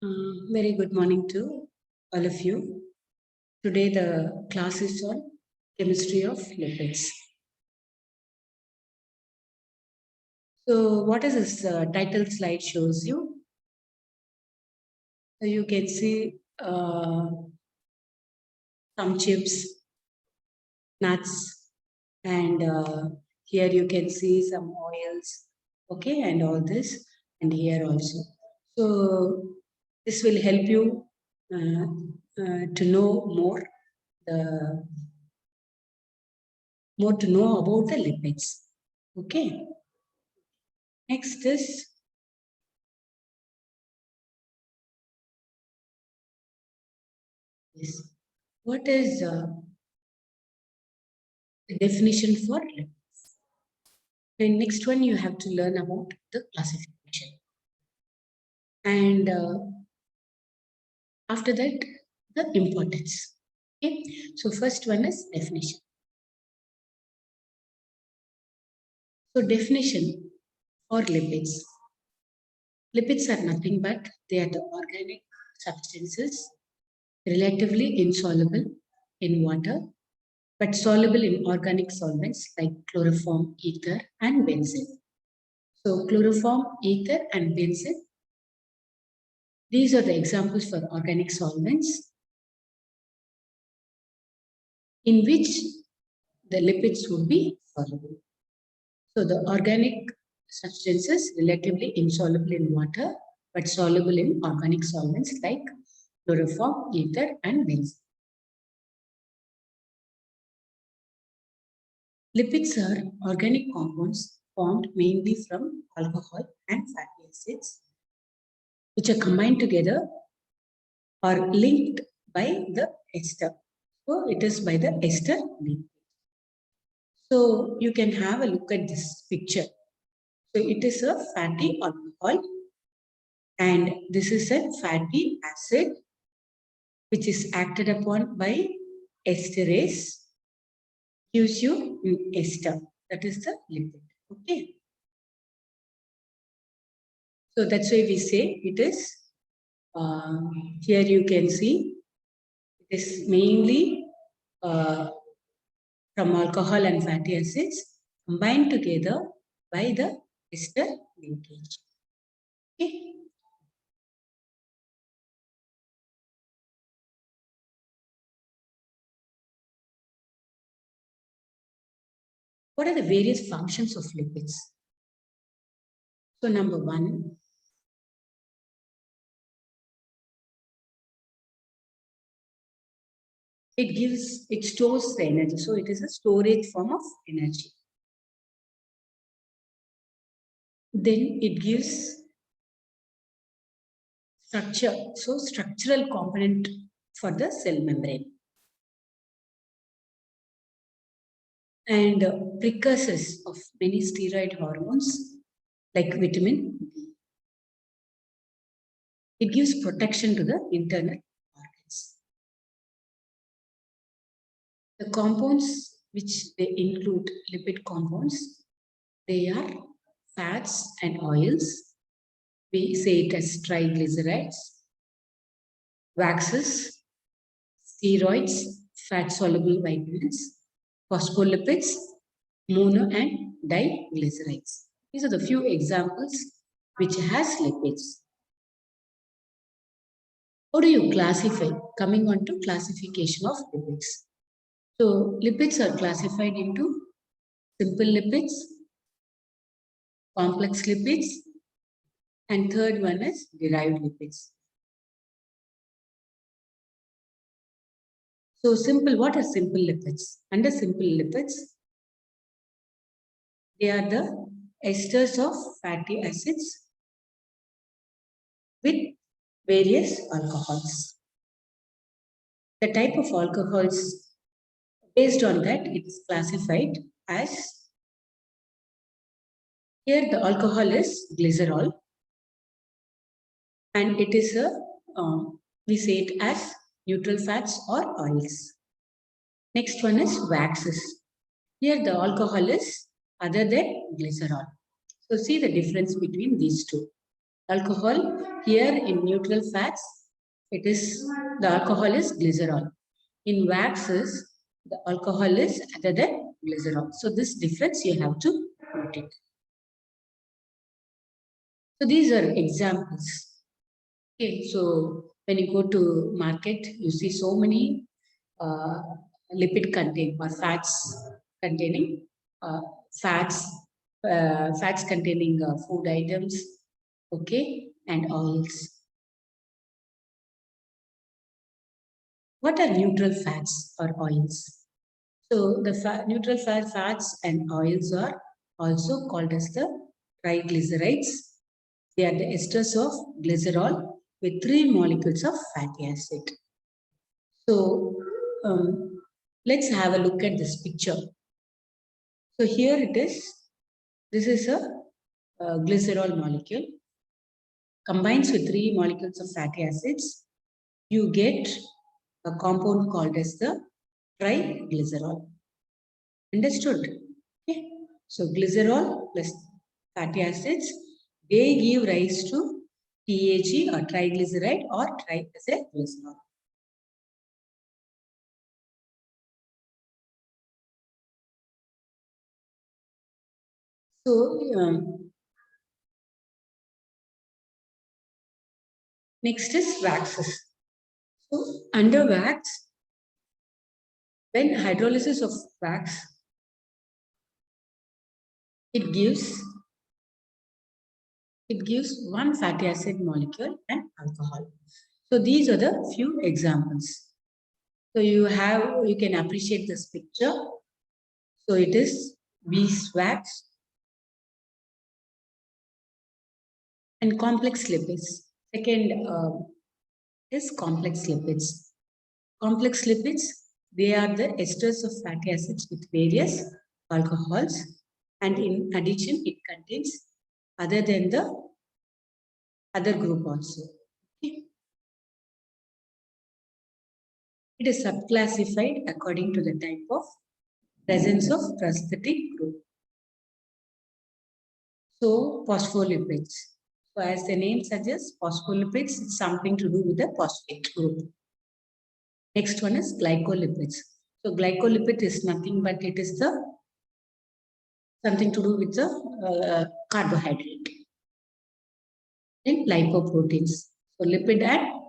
Very good morning to all of you. Today the class is on chemistry of lipids. So what is this title slide shows you? So you can see some chips, nuts, and here you can see some oils, okay, and all this, and here also. So this will help you to know more to know about the lipids. Okay. Next is this. What is the definition for lipids? The next one you have to learn about the classification. And after that, the importance. Okay. So first one is definition. So definition for lipids. Lipids are nothing but they are the organic substances relatively insoluble in water but soluble in organic solvents like chloroform, ether, and benzene. So chloroform, ether, and benzene, these are the examples for organic solvents in which the lipids would be soluble. So the organic substances relatively insoluble in water but soluble in organic solvents like chloroform, ether, and benzene. Lipids are organic compounds formed mainly from alcohol and fatty acids, which are combined together or linked by the ester. So it is by the ester linkage. So you can have a look at this picture. So it is a fatty alcohol and this is a fatty acid which is acted upon by esterase, gives you ester. That is the lipid. Okay. So that's why we say it is, here you can see, it is mainly from alcohol and fatty acids combined together by the ester linkage. Okay. What are the various functions of lipids? So number one, it stores the energy. So it is a storage form of energy. Then it gives structure, so structural component for the cell membrane. And precursors of many steroid hormones like vitamin B. It gives protection to the internal organs. The compounds which they include, lipid compounds, they are fats and oils. We say it as triglycerides, waxes, steroids, fat-soluble vitamins, phospholipids, mono and diglycerides. These are the few examples which has lipids. How do you classify? Coming on to classification of lipids. So lipids are classified into simple lipids, complex lipids, and third one is derived lipids. So simple, what are simple lipids? Under simple lipids, they are the esters of fatty acids with various alcohols. The type of alcohols, based on that, it is classified as, here the alcohol is glycerol and it is a, we say it as neutral fats or oils. Next one is waxes. Here the alcohol is other than glycerol. So see the difference between these two. Alcohol, here in neutral fats, it is the alcohol is glycerol. In waxes, the alcohol is other than glycerol. So this difference you have to note it. So these are examples. Okay, so when you go to market, you see so many lipid contain or fats containing uh, fats, fats containing food items, okay, and oils. What are neutral fats or oils? So the neutral fats and oils are also called as the triglycerides. They are the esters of glycerol with 3 molecules of fatty acid. So let's have a look at this picture. So here it is. This is a glycerol molecule. Combines with 3 molecules of fatty acids. You get a compound called as the triglycerol. Understood? Okay. So glycerol plus fatty acids, they give rise to TAG or triglyceride or triglycerol. So next is waxes. So under wax, when hydrolysis of wax, it gives one fatty acid molecule and alcohol. So these are the few examples. So you can appreciate this picture. So it is beeswax and complex lipids. Second is complex lipids. Complex lipids, they are the esters of fatty acids with various alcohols, and in addition, it contains other than the other group also. Okay. It is subclassified according to the type of presence of prosthetic group. So phospholipids. So as the name suggests, phospholipids is something to do with the phosphate group. Next one is glycolipids. So glycolipid is nothing but it is the something to do with the carbohydrate. Then lipoproteins. So lipid and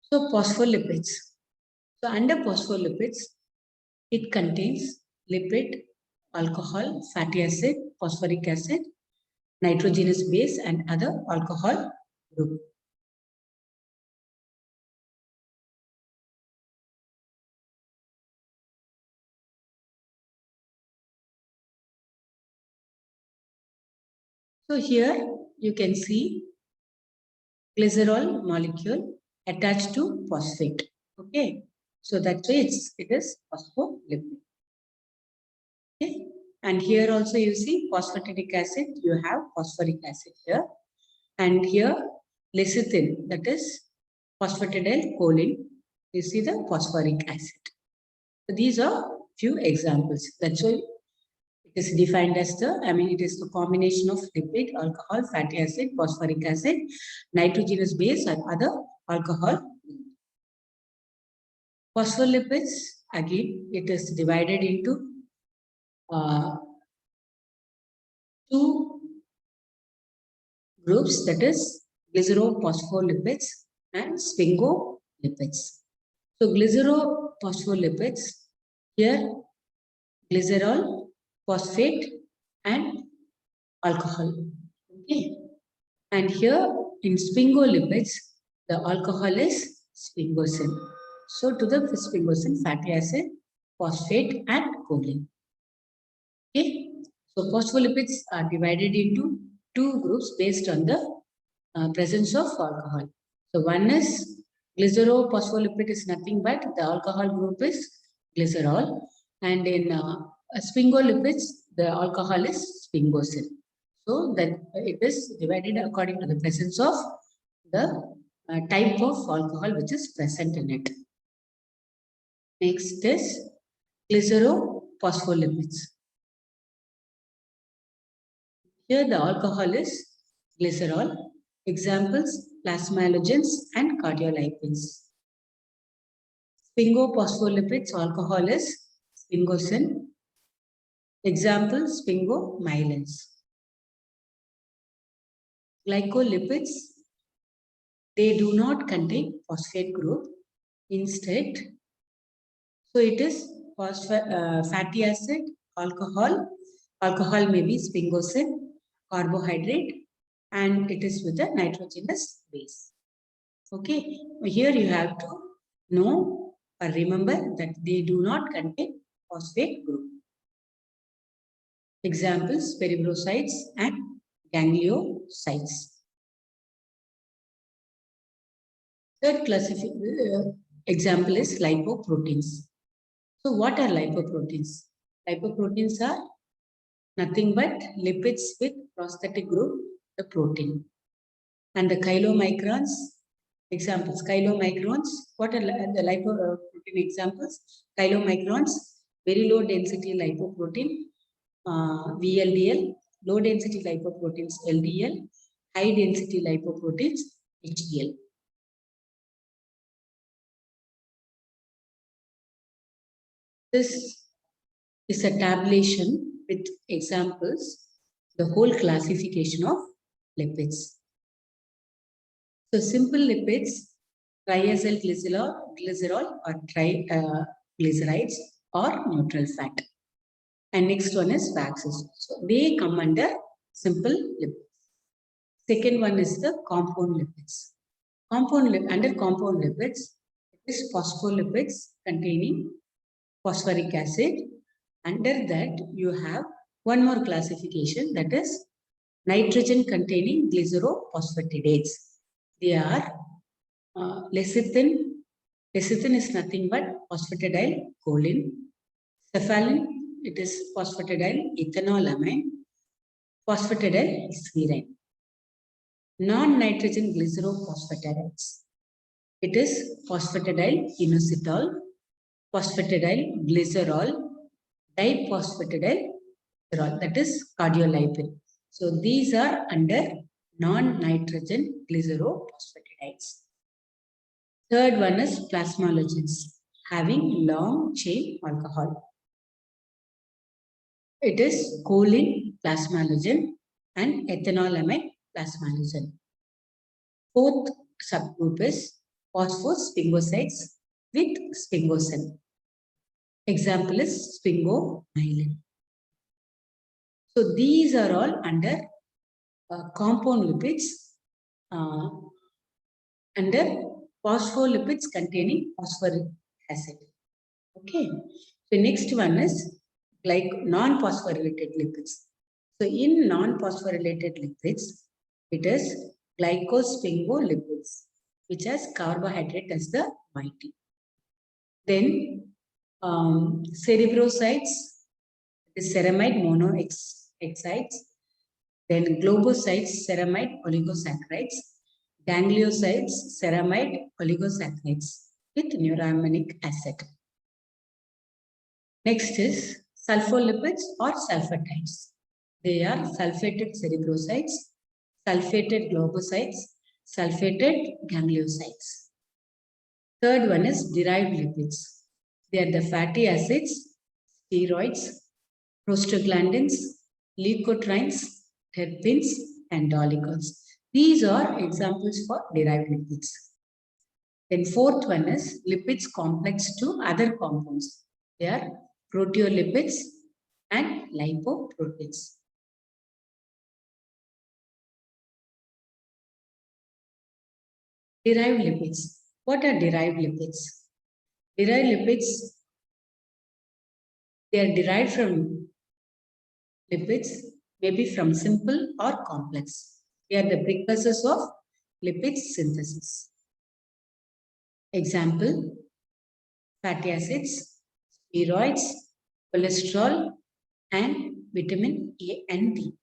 so phospholipids. So under phospholipids, it contains lipid, alcohol, fatty acid, phosphoric acid, nitrogenous base, and other alcohol group. So here you can see glycerol molecule attached to phosphate. Okay, so that's why it is phospholipid. Okay, and here also you see phosphatidic acid. You have phosphoric acid here, and here lecithin, that is phosphatidylcholine. You see the phosphoric acid. So these are few examples. That's why it is defined as it is the combination of lipid, alcohol, fatty acid, phosphoric acid, nitrogenous base, and other alcohol. Phospholipids, again, it is divided into two groups, that is glycerophospholipids and sphingolipids. So glycerophospholipids, here glycerol, phosphate, and alcohol. Okay. And here in sphingolipids, the alcohol is sphingosine. So to the sphingosine, fatty acid, phosphate, and choline. Okay. So phospholipids are divided into two groups based on the presence of alcohol. So one is glycerophospholipid is nothing but the alcohol group is glycerol, and in sphingolipids the alcohol is sphingosine. So that it is divided according to the presence of the type of alcohol which is present in it. Next is glycerophospholipids. Here the alcohol is glycerol. Examples, plasmalogens and cardiolipins. Sphingophospholipid alcohol is sphingosine. Example, sphingomyelins. Glycolipids, they do not contain phosphate group. Instead, so it is fatty acid, alcohol. Alcohol may be sphingosine, carbohydrate, and it is with a nitrogenous base. Okay, here you have to know or remember that they do not contain phosphate group. Examples, peroxides and gangliosides. Third example is lipoproteins. So what are lipoproteins? Lipoproteins are nothing but lipids with prosthetic group, the protein. And the chylomicrons, examples, chylomicrons, what are the lipoprotein examples? Chylomicrons, very low density lipoprotein, VLDL, low density lipoproteins, LDL, high density lipoproteins, HDL. This is a tabulation with examples, the whole classification of lipids. So simple lipids, triacyl glycerol or triglycerides or neutral fat. And next one is waxes. So they come under simple lipids. Second one is the compound lipids. Under compound lipids, it is phospholipids containing phosphoric acid. Under that, you have one more classification, that is nitrogen containing glycerophosphatidates. They are lecithin. Lecithin is nothing but phosphatidylcholine. Cephalin, it is phosphatidylethanolammine. Phosphatidylserine. Non-nitrogen glycerophosphatidates. It is phosphatidylinositol, phosphatidylglycerol, diphosphatidylglycerol, that is cardiolipin. So these are under non-nitrogen glycerophosphatidates. Third one is plasmalogens, having long chain alcohol. It is choline plasmalogen and ethanolamine plasmalogen. Fourth subgroup is phosphosphingosides with sphingosine. Example is sphingomyelin. So these are all under compound lipids, under phospholipids containing phosphoric acid. Okay. So next one is like non-phosphorylated lipids. So in non-phosphorylated lipids, it is glycosphingolipids, which has carbohydrate as the moiety. Then cerebrosides, ceramide monoxides, then globosides, ceramide oligosaccharides, gangliosides, ceramide oligosaccharides with neuraminic acid. Next is sulfolipids or sulfatides. They are sulfated cerebrosides, sulfated globosides, sulfated gangliosides. Third one is derived lipids. They are the fatty acids, steroids, prostaglandins, leukotrienes, terpenes, and oligols. These are examples for derived lipids. Then fourth one is lipids complex to other compounds. They are proteolipids and lipoproteins. Derived lipids. What are derived lipids? Derived lipids, they are derived from lipids, maybe from simple or complex. They are the precursors of lipid synthesis. Example, fatty acids, steroids, cholesterol, and vitamin A and D.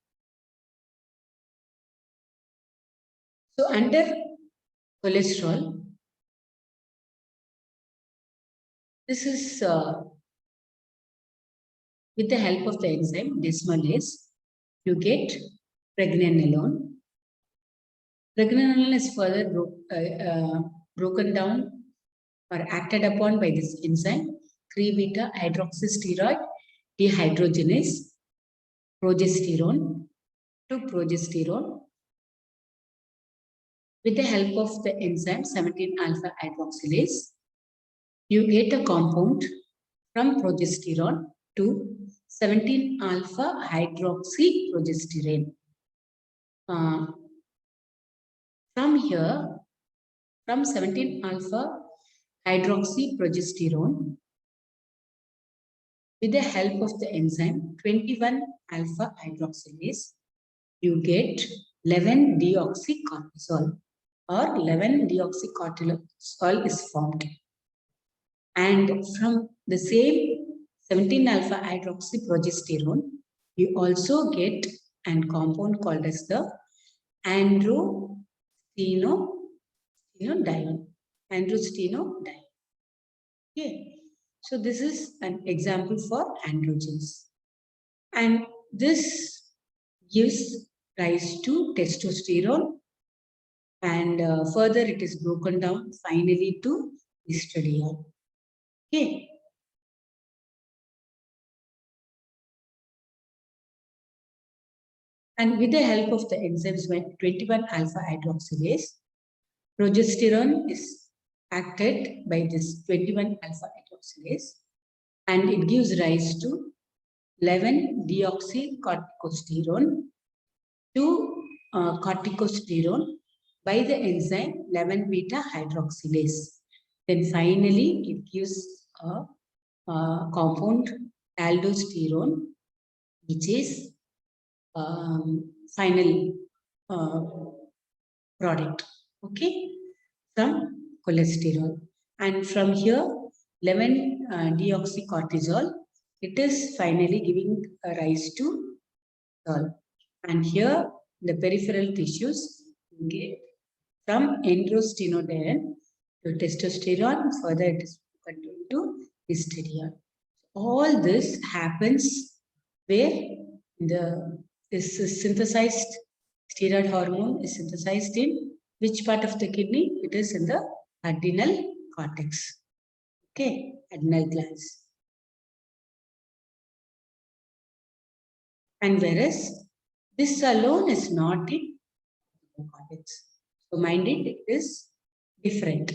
So under cholesterol, this is with the help of the enzyme desmolase, you get pregnenolone. Pregnenolone is further broken down or acted upon by this enzyme 3-beta hydroxysteroid dehydrogenase progesterone to progesterone. With the help of the enzyme 17-alpha hydroxylase, you get a compound from progesterone to 17-alpha hydroxyprogesterone. From here, from 17-alpha hydroxyprogesterone, with the help of the enzyme 21-alpha hydroxylase, you get 11-deoxycortisol or 11-deoxycortisol is formed. And from the same 17-alpha hydroxyprogesterone, you also get a compound called as the androstenedione. Androstenedione. Okay. So this is an example for androgens. And this gives rise to testosterone, and further it is broken down finally to estradiol. Okay. And with the help of the enzymes 21-alpha hydroxylase, progesterone is acted by this 21-alpha hydroxylase, and it gives rise to 11-deoxycorticosterone to corticosterone by the enzyme 11-beta hydroxylase. Then finally, it gives a compound aldosterone, which is final product, okay, from cholesterol. And from here, 11-deoxycortisol, it is finally giving a rise to cortisol. And here, the peripheral tissues get from androstenedione to testosterone, further it is continued to estradiol. All this happens where this synthesized steroid hormone is synthesized in which part of the kidney? It is in the adrenal cortex. Okay, adrenal glands. And whereas this alone is not in the cortex. So mind it is different.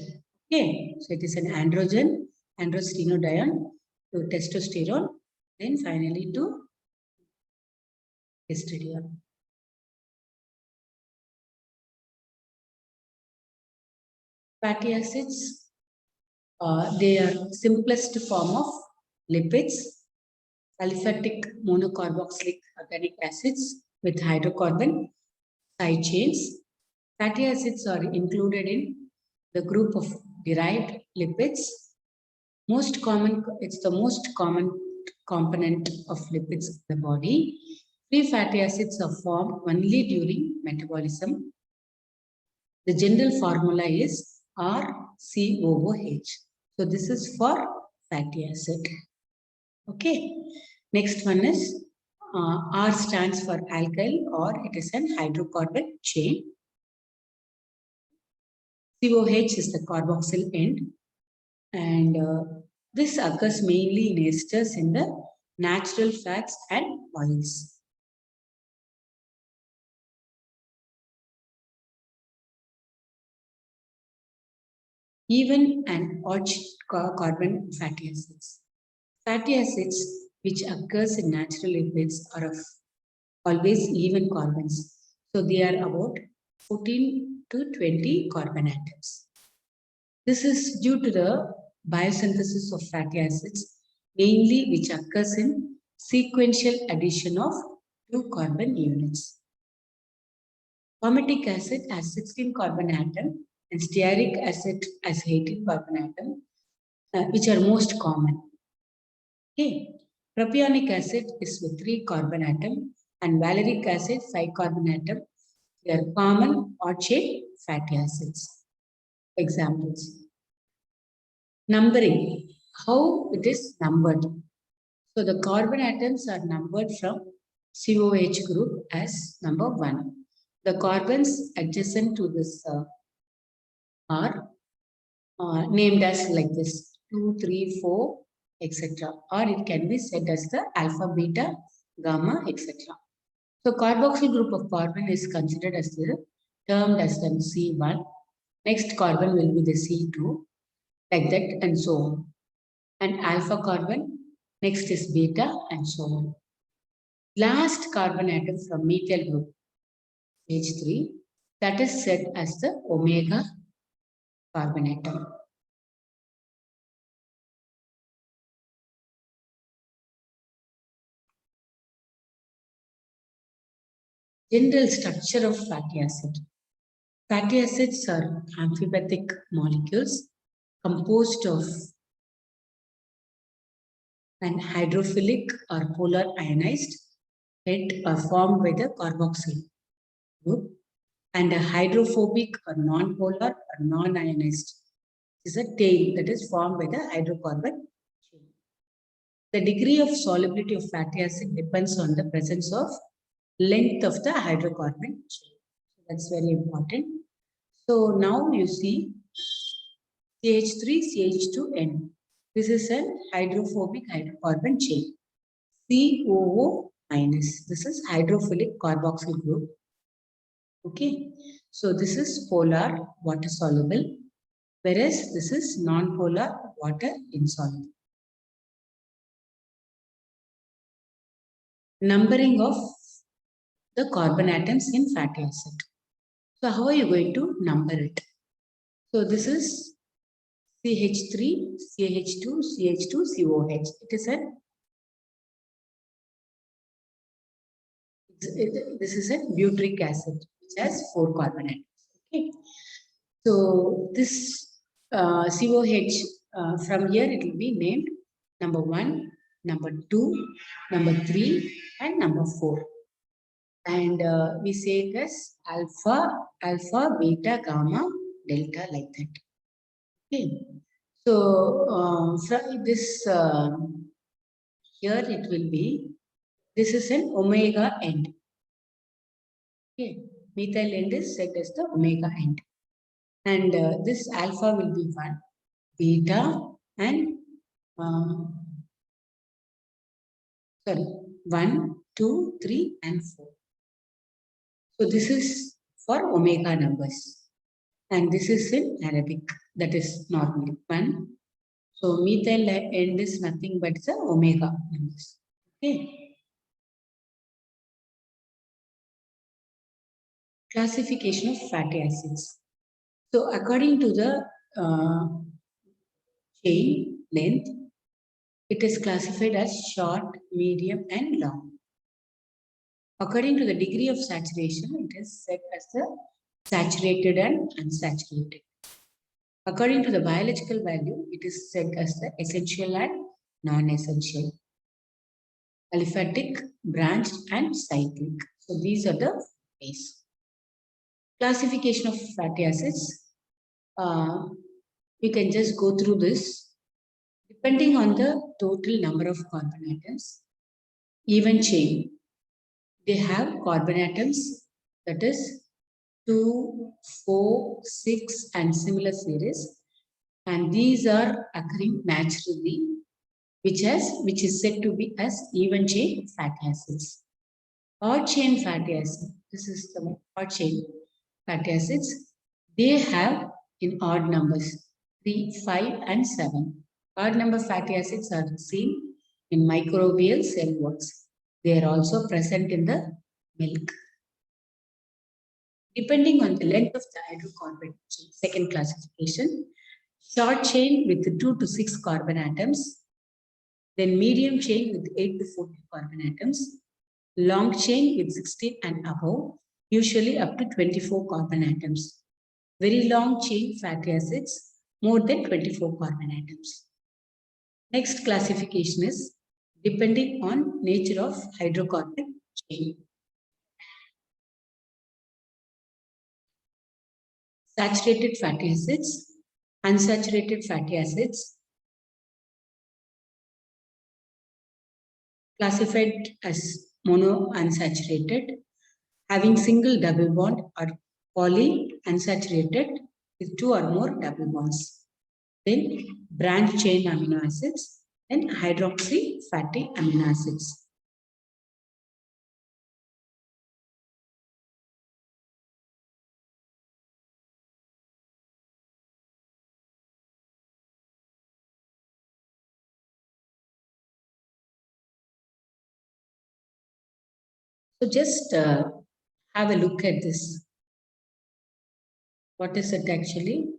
Okay, so it is an androgen, androstenedione to testosterone, then finally to estradiol. Fatty acids, they are simplest form of lipids, aliphatic monocarboxylic organic acids with hydrocarbon side chains. Fatty acids are included in the group of derived lipids. It's the most common component of lipids in the body. Free fatty acids are formed only during metabolism. The general formula is RCOOH. So this is for fatty acid. Okay. Next one is R stands for alkyl, or it is an hydrocarbon chain. COH is the carboxyl end, and this occurs mainly in esters in the natural fats and oils. Even and odd carbon fatty acids. Fatty acids which occurs in natural lipids are of always even carbons. So they are about 14 to 20 carbon atoms. This is due to the biosynthesis of fatty acids, mainly which occurs in sequential addition of 2 carbon units. Palmitic acid has 16 carbon atom and stearic acid has 18 carbon atom, which are most common. Okay. Propionic acid is with 3 carbon atom and valeric acid 5 carbon atom. They are common odd-shaped fatty acids. Examples. Numbering. How it is numbered. So the carbon atoms are numbered from COH group as number 1. The carbons adjacent to this are named as like this 2, 3, 4, etc. Or it can be said as the alpha, beta, gamma, etc. So carboxyl group of carbon is considered as the termed as the C1. Next carbon will be the C2, like that, and so on. And alpha carbon, next is beta, and so on. Last carbon atom from methyl group, H3, that is said as the omega carbon atom. General structure of fatty acid. Fatty acids are amphipathic molecules composed of an hydrophilic or polar ionized head are formed by the carboxyl group, and a hydrophobic or non-polar or non-ionized is a tail that is formed by the hydrocarbon chain. The degree of solubility of fatty acid depends on the presence of length of the hydrocarbon chain. That's very important. So now you see CH3, CH2N. This is a hydrophobic hydrocarbon chain. COO minus. This is hydrophilic carboxyl group. Okay. So this is polar water soluble, whereas this is non-polar water insoluble. Numbering of the carbon atoms in fatty acid. So how are you going to number it? So this is CH3, CH2, CH2, COH. It is this is a butyric acid which has 4 carbon atoms. Okay. So this COH from here it will be named number 1, number 2, number 3, and number 4. And we say it as alpha, beta, gamma, delta, like that. Okay. So from this here it will be, this is an omega end. Okay. Methyl end is said as the omega end. And this alpha will be 1, beta, and sorry, 1, 2, 3, and 4. So this is for omega numbers. And this is in Arabic, that is normal 1. So methyl end is nothing but the omega numbers. Okay. Classification of fatty acids. So according to the chain length, it is classified as short, medium, and long. According to the degree of saturation, it is said as the saturated and unsaturated. According to the biological value, it is said as the essential and non-essential, aliphatic, branched, and cyclic. So these are the ways. Classification of fatty acids. You can just go through this. Depending on the total number of carbon atoms, even chain, they have carbon atoms, that is 2, 4, 6, and similar series. And these are occurring naturally, which is said to be as even chain fatty acids. Odd chain fatty acid, this is the odd chain fatty acids. They have in odd numbers 3, 5, and 7. Odd number fatty acids are seen in microbial cell walls. They are also present in the milk. Depending on the length of the hydrocarbon chain, second classification, short chain with 2 to 6 carbon atoms, then medium chain with 8 to 14 carbon atoms, long chain with 16 and above, usually up to 24 carbon atoms. Very long chain fatty acids, more than 24 carbon atoms. Next classification is depending on nature of hydrocarbon chain. Saturated fatty acids, unsaturated fatty acids, classified as monounsaturated, having single double bond, or polyunsaturated with two or more double bonds. Then branch chain amino acids, then hydroxy fatty amino acids. So just have a look at this. What is it actually?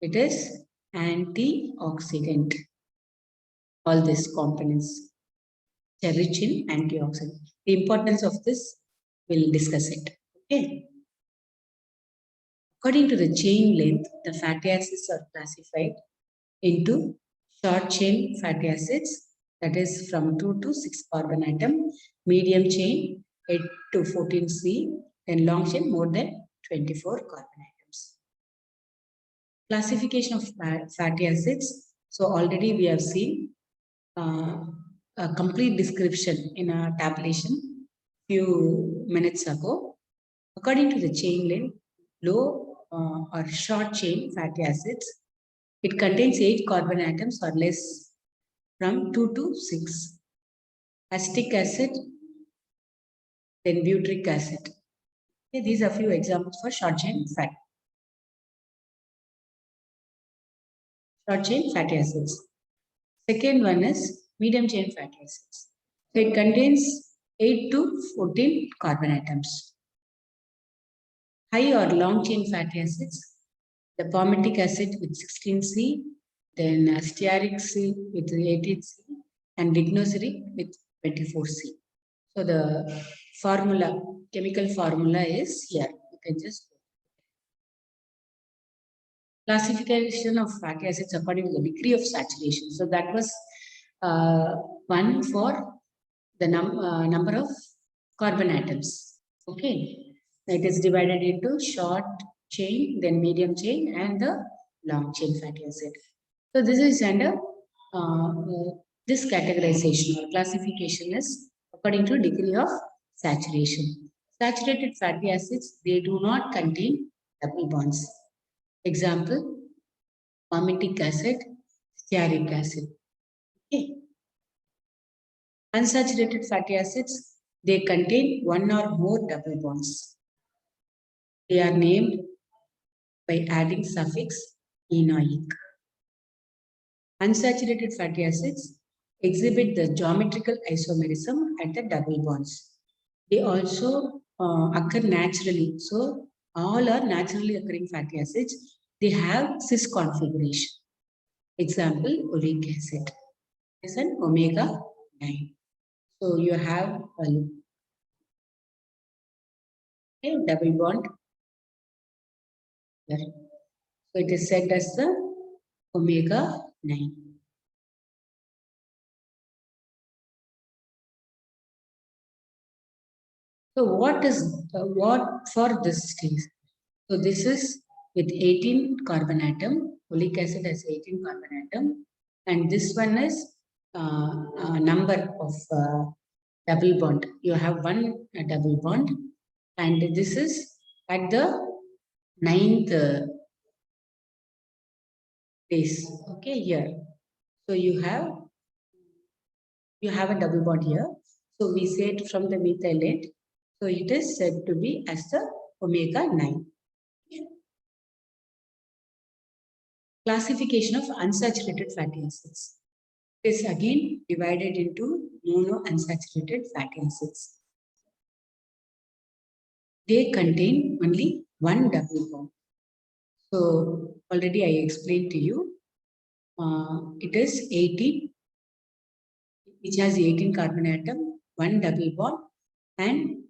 It is antioxidant. All these components, they're rich in antioxidant. The importance of this, we'll discuss it. Okay. According to the chain length, the fatty acids are classified into short chain fatty acids, that is from 2 to 6 carbon atom, medium chain 8 to 14C, and long chain more than 24 carbon atoms. Classification of fatty acids. So already we have seen a complete description in a tabulation few minutes ago. According to the chain length, low or short chain fatty acids, it contains 8 carbon atoms or less from 2 to 6. Acetic acid, then butyric acid. Okay, these are few examples for short chain fatty acids. Second one is medium chain fatty acids. So it contains 8 to 14 carbon atoms. High or long chain fatty acids, the palmitic acid with 16C, then stearic C with 18C, and lignoxyric with 24C. So the formula, chemical formula is here. You can just classification of fatty acids according to the degree of saturation. So that was one for the number of carbon atoms. Okay. It is divided into short chain, then medium chain, and the long chain fatty acid. So this is under this categorization or classification is according to degree of saturation. Saturated fatty acids, they do not contain double bonds. Example, palmitic acid, stearic acid. Okay. Unsaturated fatty acids, they contain one or more double bonds. They are named by adding suffix enoic. Unsaturated fatty acids exhibit the geometrical isomerism at the double bonds. They also occur naturally. So all are naturally occurring fatty acids. They have cis configuration. Example, uric acid is an omega 9. So you have a double bond here. So it is said as the omega 9. So what for this case? So this is with 18 carbon atom, folic acid has 18 carbon atom, and this one is number of double bond. You have one double bond, and this is at the 9th place. Okay, here. So you have a double bond here. So we said from the methylate. So it is said to be as the omega 9. Classification of unsaturated fatty acids is again divided into monounsaturated fatty acids. They contain only one double bond. So already I explained to you. It is 18, which has 18 carbon atom, one double bond, and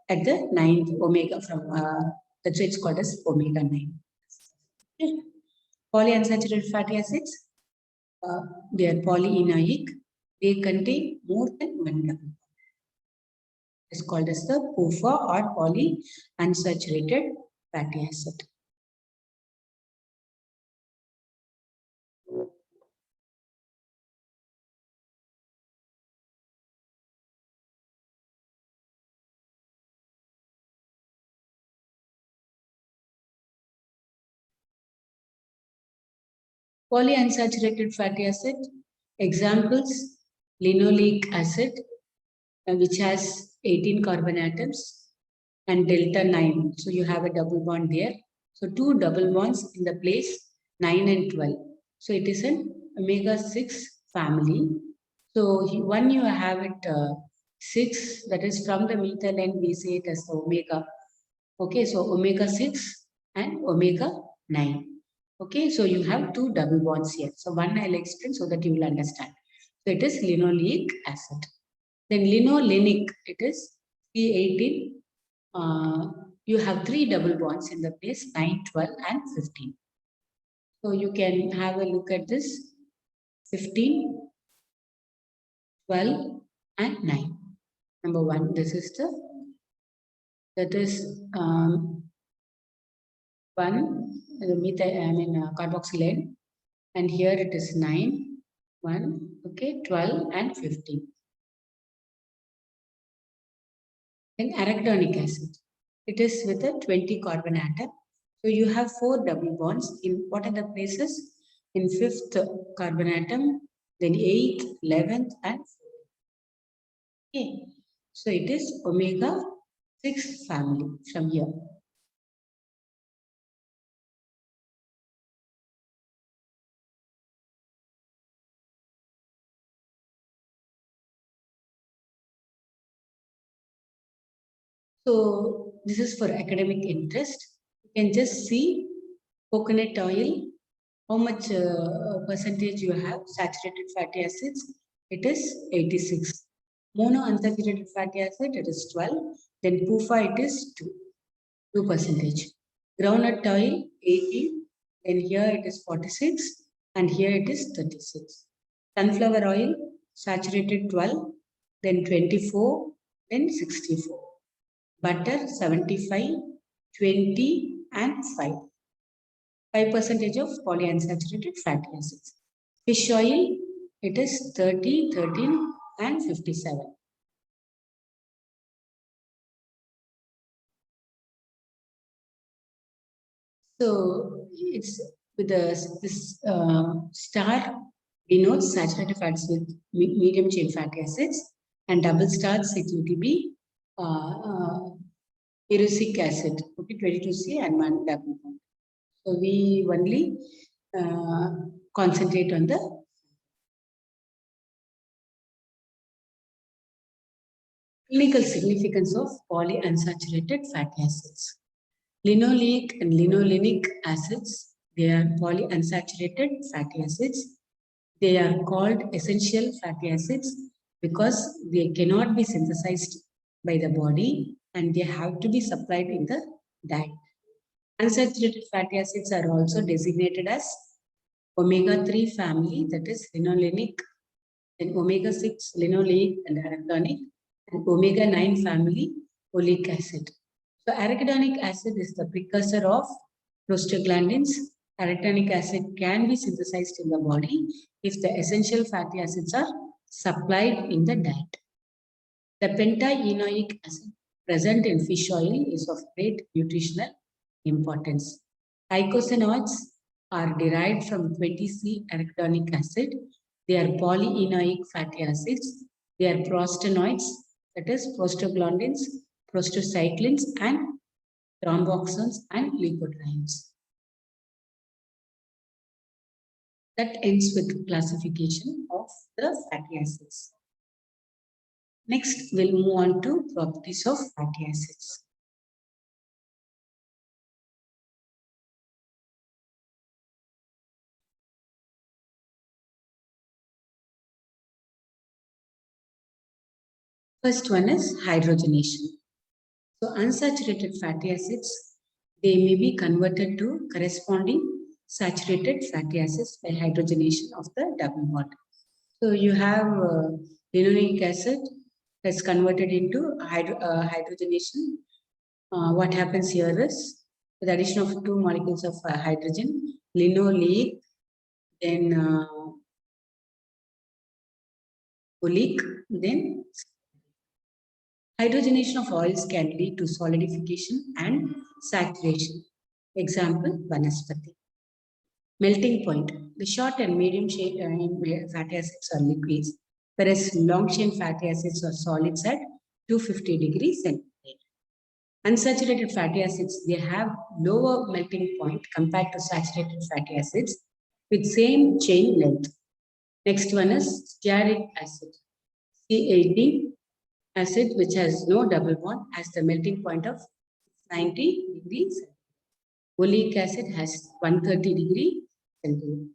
at the 9th omega from that's why it's called as omega 9. Okay. Polyunsaturated fatty acids, they are polyenoic. They contain more than one double bond. It's called as the PUFA or polyunsaturated fatty acid. Polyunsaturated fatty acid, examples, linoleic acid, which has 18 carbon atoms, and delta 9. So you have a double bond there. So two double bonds in the place 9 and 12. So it is an omega 6 family. So one you have it 6, that is from the methyl end, we say it as the omega. Okay, so omega 6 and omega 9. Okay, so you have two double bonds here. So one I'll explain so that you will understand. So it is linoleic acid. Then linolenic, it is C18. You have three double bonds in the place 9, 12, and 15. So you can have a look at this 15, 12, and 9. Number one, this is that is one, carboxylate, and here it is 9, 1, okay, 12, and 15. Then arachidonic acid, it is with a 20 carbon atom. So you have four double bonds in what are the places? In 5th carbon atom, then 8th, 11th, and 14th. Okay, so it is omega 6 family from here. So this is for academic interest. You can just see coconut oil, how much percentage you have saturated fatty acids. It is 86. Monounsaturated fatty acid, it is 12. Then PUFA, it is 2 percentage. Groundnut oil, 18. Then here it is 46. And here it is 36. Sunflower oil, saturated 12. Then 24. Then 64. Butter 75, 20, and 5. 5% of polyunsaturated fatty acids. Fish oil, it is 30, 13, and 57. So it's with this star denotes saturated fats with medium chain fatty acids, and double stars it would be erucic acid, okay, 22C and 1 double bond. So we only concentrate on the clinical significance of polyunsaturated fatty acids. Linoleic and linolenic acids, they are polyunsaturated fatty acids. They are called essential fatty acids because they cannot be synthesized by the body and they have to be supplied in the diet. Unsaturated fatty acids are also designated as omega-3 family, that is linolenic, then omega-6 linoleic and arachidonic, and omega-9 family oleic acid. So arachidonic acid is the precursor of prostaglandins. Arachidonic acid can be synthesized in the body if the essential fatty acids are supplied in the diet. The pentaenoic acid present in fish oil is of great nutritional importance. Eicosanoids are derived from 20C arachidonic acid. They are polyenoic fatty acids. They are prostanoids, that is prostaglandins, prostacyclins, and thromboxanes and leukotrienes. That ends with classification of the fatty acids. Next, we'll move on to properties of fatty acids. First one is hydrogenation. So unsaturated fatty acids, they may be converted to corresponding saturated fatty acids by hydrogenation of the double bond. So you have linoleic acid that's converted into hydrogenation. What happens here is with the addition of two molecules of hydrogen, linoleic, then oleic, then hydrogenation of oils can lead to solidification and saturation. Example, vanaspati. melting point. The short and medium chain fatty acids are liquids, whereas long chain fatty acids are solids at 250 degrees centigrade. Unsaturated fatty acids, they have lower melting point compared to saturated fatty acids with same chain length. Next one is stearic acid, C18 acid, which has no double bond, has the melting point of 90 degrees. Oleic acid has 130 degree centigrade.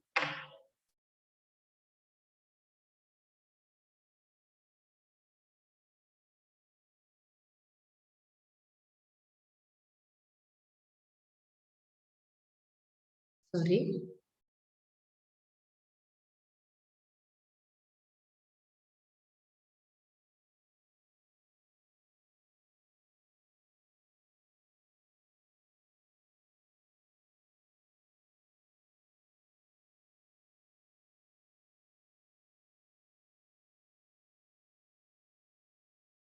Sorry.